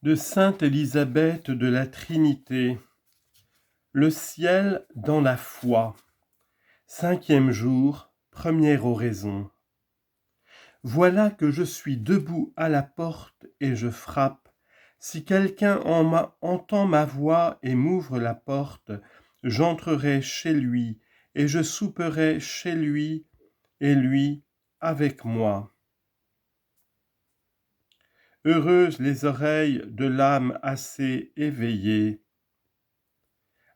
De Sainte Élisabeth de la Trinité. Le ciel dans la foi. 5e jour, première oraison. Voilà que je suis debout à la porte et je frappe. Si quelqu'un entend ma voix et m'ouvre la porte, j'entrerai chez lui et je souperai chez lui et lui avec moi. Heureuses les oreilles de l'âme assez éveillée,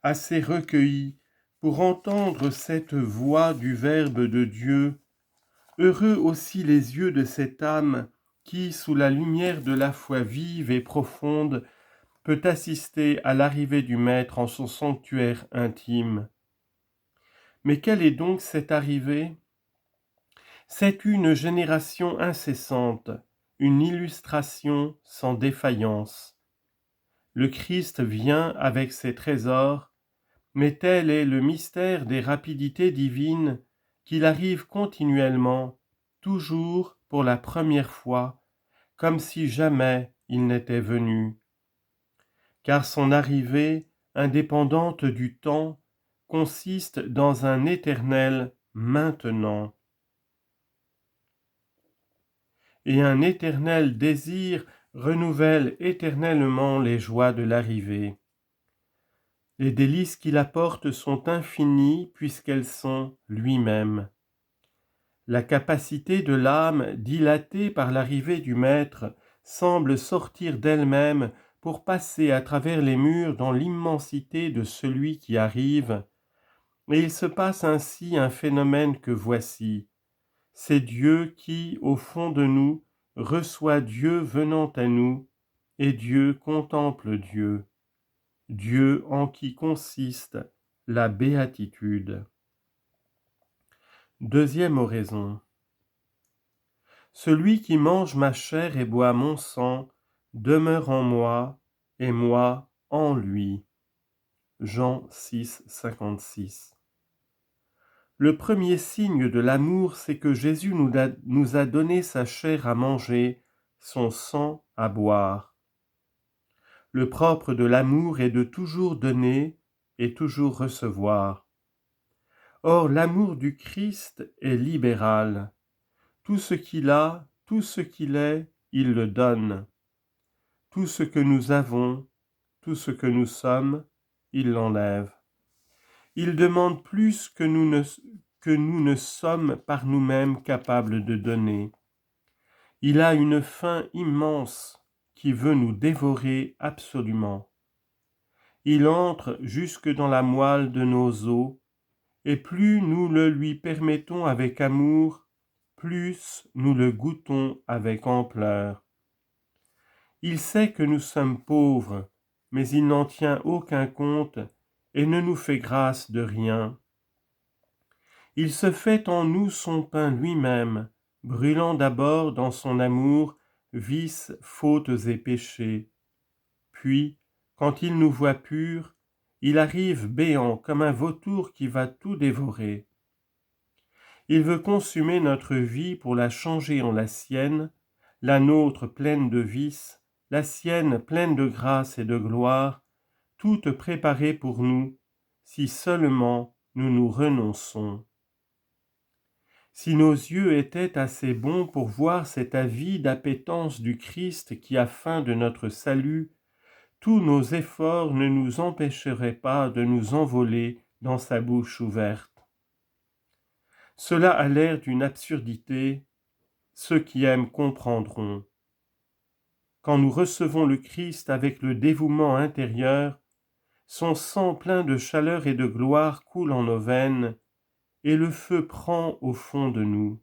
assez recueillie pour entendre cette voix du Verbe de Dieu. Heureux aussi les yeux de cette âme qui, sous la lumière de la foi vive et profonde, peut assister à l'arrivée du Maître en son sanctuaire intime. Mais quelle est donc cette arrivée ? C'est une génération incessante, une illustration sans défaillance. Le Christ vient avec ses trésors, mais tel est le mystère des rapidités divines qu'il arrive continuellement, toujours pour la première fois, comme si jamais il n'était venu. Car son arrivée, indépendante du temps, consiste dans un éternel maintenant. Et un éternel désir renouvelle éternellement les joies de l'arrivée. Les délices qu'il apporte sont infinies puisqu'elles sont lui-même. La capacité de l'âme, dilatée par l'arrivée du Maître, semble sortir d'elle-même pour passer à travers les murs dans l'immensité de celui qui arrive, et il se passe ainsi un phénomène que voici. C'est Dieu qui, au fond de nous, reçoit Dieu venant à nous, et Dieu contemple Dieu. Dieu en qui consiste la béatitude. Deuxième oraison. Celui qui mange ma chair et boit mon sang demeure en moi et moi en lui. Jean 6, 56. Le premier signe de l'amour, c'est que Jésus nous a donné sa chair à manger, son sang à boire. Le propre de l'amour est de toujours donner et toujours recevoir. Or, l'amour du Christ est libéral. Tout ce qu'il a, tout ce qu'il est, il le donne. Tout ce que nous avons, tout ce que nous sommes, il l'enlève. Il demande plus que nous ne sommes par nous-mêmes capables de donner. Il a une faim immense qui veut nous dévorer absolument. Il entre jusque dans la moelle de nos os, et plus nous le lui permettons avec amour, plus nous le goûtons avec ampleur. Il sait que nous sommes pauvres, mais il n'en tient aucun compte et ne nous fait grâce de rien. Il se fait en nous son pain lui-même, brûlant d'abord dans son amour vices, fautes et péchés. Puis, quand il nous voit purs, il arrive béant comme un vautour qui va tout dévorer. Il veut consumer notre vie pour la changer en la sienne, la nôtre pleine de vices, la sienne pleine de grâce et de gloire, toute préparée pour nous, si seulement nous nous renonçons. Si nos yeux étaient assez bons pour voir cette avide appétence du Christ qui a faim de notre salut, tous nos efforts ne nous empêcheraient pas de nous envoler dans sa bouche ouverte. Cela a l'air d'une absurdité, ceux qui aiment comprendront. Quand nous recevons le Christ avec le dévouement intérieur, son sang plein de chaleur et de gloire coule en nos veines, et le feu prend au fond de nous.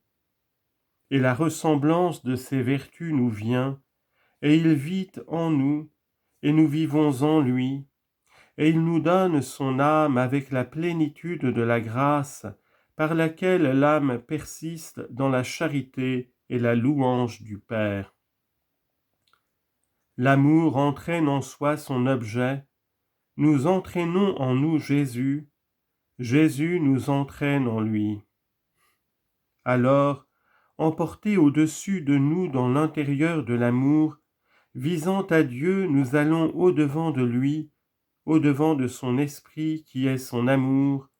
Et la ressemblance de ses vertus nous vient, et il vit en nous, et nous vivons en lui, et il nous donne son âme avec la plénitude de la grâce, par laquelle l'âme persiste dans la charité et la louange du Père. L'amour entraîne en soi son objet, nous entraînons en nous Jésus, Jésus nous entraîne en lui. Alors, emportés au-dessus de nous dans l'intérieur de l'amour, Visant à Dieu, nous allons au-devant de lui, au-devant de son esprit qui est son amour,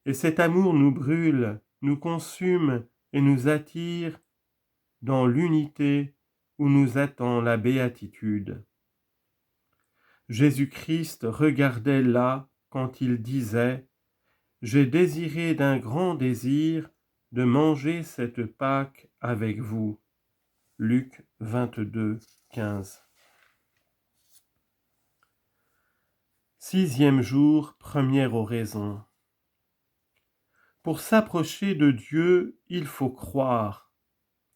et cet amour nous brûle, nous consume et nous attire dans l'unité où nous attend la béatitude. Jésus-Christ regardait là quand il disait « J'ai désiré d'un grand désir de manger cette Pâque avec vous ». Luc 22, 15. 6e jour, première oraison. Pour s'approcher de Dieu, il faut croire.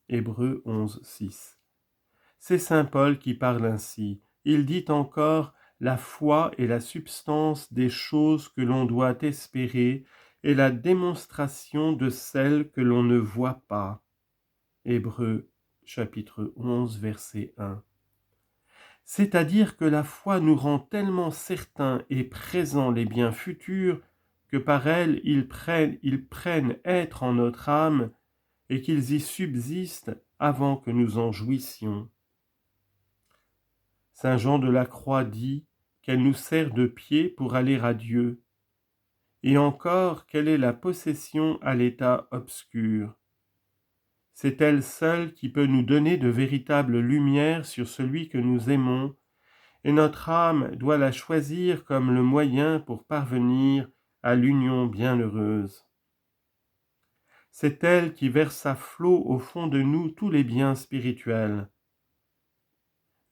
Hébreux 11, 6. C'est saint Paul qui parle ainsi. Il dit encore « La foi est la substance des choses que l'on doit espérer et la démonstration de celles que l'on ne voit pas. » Hébreux chapitre 11, verset 1. C'est-à-dire que la foi nous rend tellement certains et présents les biens futurs que par elle ils prennent être en notre âme et qu'ils y subsistent avant que nous en jouissions. Saint Jean de la Croix dit qu'elle nous sert de pied pour aller à Dieu, et encore qu'elle est la possession à l'état obscur. C'est elle seule qui peut nous donner de véritables lumières sur celui que nous aimons, et notre âme doit la choisir comme le moyen pour parvenir à l'union bienheureuse. C'est elle qui verse à flot au fond de nous tous les biens spirituels.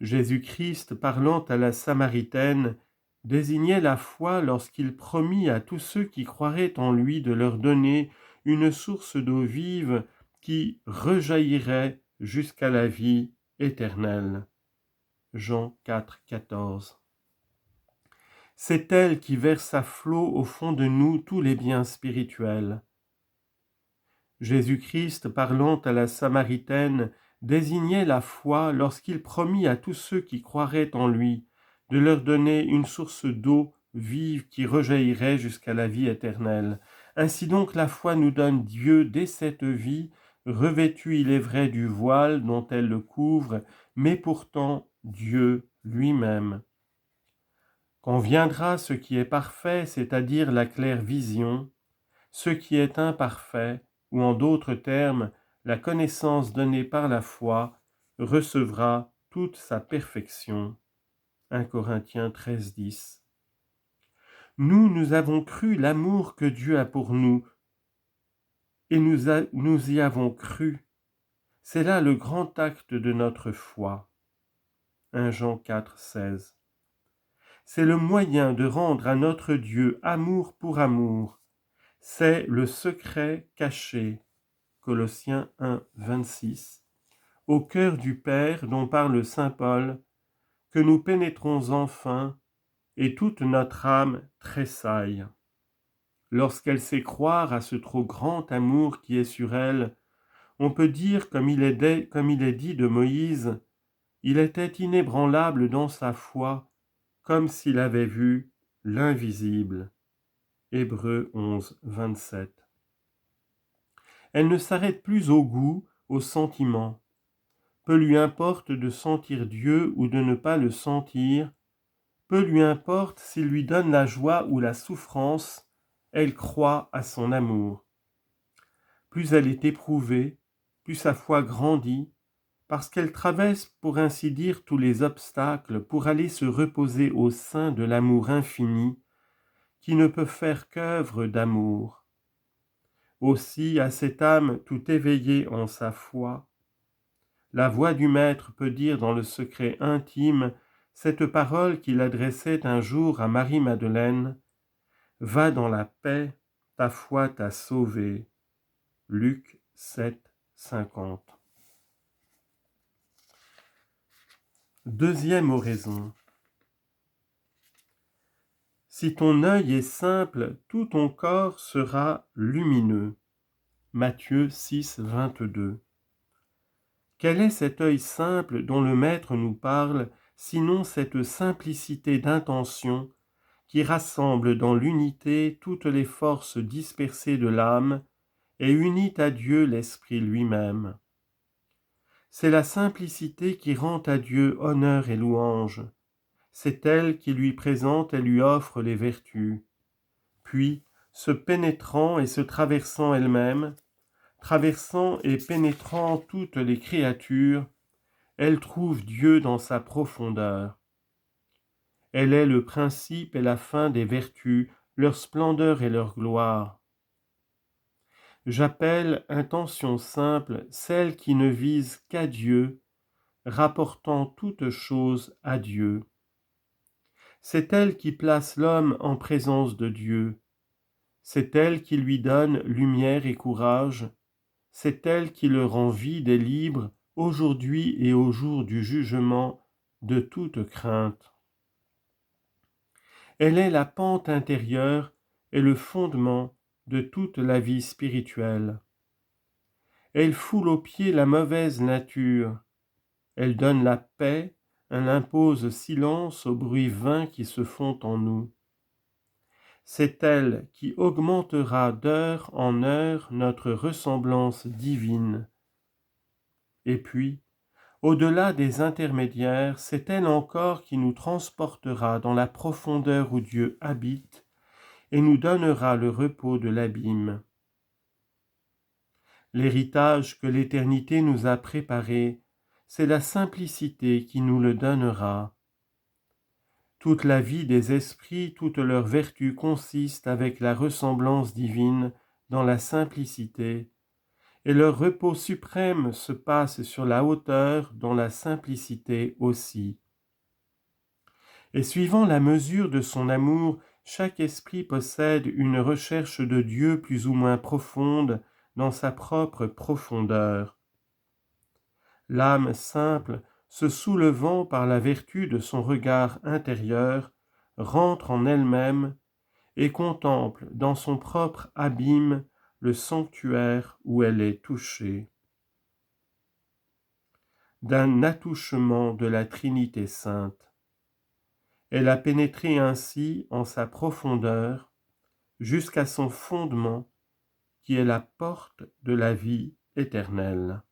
Jésus-Christ, parlant à la Samaritaine, désignait la foi lorsqu'il promit à tous ceux qui croiraient en lui de leur donner une source d'eau vive qui rejaillirait jusqu'à la vie éternelle. Jean 4, 14. C'est elle qui verse à flot au fond de nous tous les biens spirituels. Jésus-Christ, parlant à la Samaritaine, désignait la foi lorsqu'il promit à tous ceux qui croiraient en lui de leur donner une source d'eau vive qui rejaillirait jusqu'à la vie éternelle. Ainsi donc la foi nous donne Dieu dès cette vie, revêtu il est vrai du voile dont elle le couvre, mais pourtant Dieu lui-même. Quand viendra ce qui est parfait, c'est-à-dire la claire vision, ce qui est imparfait, ou en d'autres termes, la connaissance donnée par la foi, recevra toute sa perfection. 1 Corinthiens 13, 10. Nous avons cru l'amour que Dieu a pour nous, et nous y avons cru. C'est là le grand acte de notre foi. 1 Jean 4, 16. C'est le moyen de rendre à notre Dieu amour pour amour. C'est le secret caché. Colossiens 1, 26. Au cœur du Père dont parle saint Paul, que nous pénétrons enfin, et toute notre âme tressaille. Lorsqu'elle sait croire à ce trop grand amour qui est sur elle, on peut dire, comme il est dit de Moïse, il était inébranlable dans sa foi, comme s'il avait vu l'invisible. Hébreux 11, 27. Elle ne s'arrête plus au goût, au sentiment. Peu lui importe de sentir Dieu ou de ne pas le sentir, peu lui importe s'il lui donne la joie ou la souffrance, elle croit à son amour. Plus elle est éprouvée, plus sa foi grandit, parce qu'elle traverse pour ainsi dire tous les obstacles pour aller se reposer au sein de l'amour infini, qui ne peut faire qu'œuvre d'amour. Aussi, à cette âme tout éveillée en sa foi, la voix du Maître peut dire dans le secret intime cette parole qu'il adressait un jour à Marie-Madeleine, « Va dans la paix, ta foi t'a sauvé. » Luc 7, 50. Deuxième oraison. Si ton œil est simple, tout ton corps sera lumineux. Matthieu 6, 22. Quel est cet œil simple dont le Maître nous parle, sinon cette simplicité d'intention qui rassemble dans l'unité toutes les forces dispersées de l'âme et unit à Dieu l'Esprit lui-même. C'est la simplicité qui rend à Dieu honneur et louange. C'est elle qui lui présente et lui offre les vertus. Puis, se pénétrant et se traversant elle-même, traversant et pénétrant toutes les créatures, elle trouve Dieu dans sa profondeur. Elle est le principe et la fin des vertus, leur splendeur et leur gloire. J'appelle intention simple celle qui ne vise qu'à Dieu, rapportant toutes choses à Dieu. C'est elle qui place l'homme en présence de Dieu. C'est elle qui lui donne lumière et courage. C'est elle qui le rend vide et libre aujourd'hui et au jour du jugement de toute crainte. Elle est la pente intérieure et le fondement de toute la vie spirituelle. Elle foule aux pieds la mauvaise nature. Elle donne la paix, elle impose silence aux bruits vains qui se font en nous. C'est elle qui augmentera d'heure en heure notre ressemblance divine. Et puis, au-delà des intermédiaires, c'est elle encore qui nous transportera dans la profondeur où Dieu habite et nous donnera le repos de l'abîme. L'héritage que l'Éternité nous a préparé, c'est la simplicité qui nous le donnera. Toute la vie des esprits, toute leur vertu consiste avec la ressemblance divine dans la simplicité, et leur repos suprême se passe sur la hauteur dans la simplicité aussi. Et suivant la mesure de son amour, chaque esprit possède une recherche de Dieu plus ou moins profonde dans sa propre profondeur. L'âme simple, se soulevant par la vertu de son regard intérieur, rentre en elle-même et contemple dans son propre abîme le sanctuaire où elle est touchée. D'un attouchement de la Trinité sainte. Elle a pénétré ainsi en sa profondeur jusqu'à son fondement qui est la porte de la vie éternelle.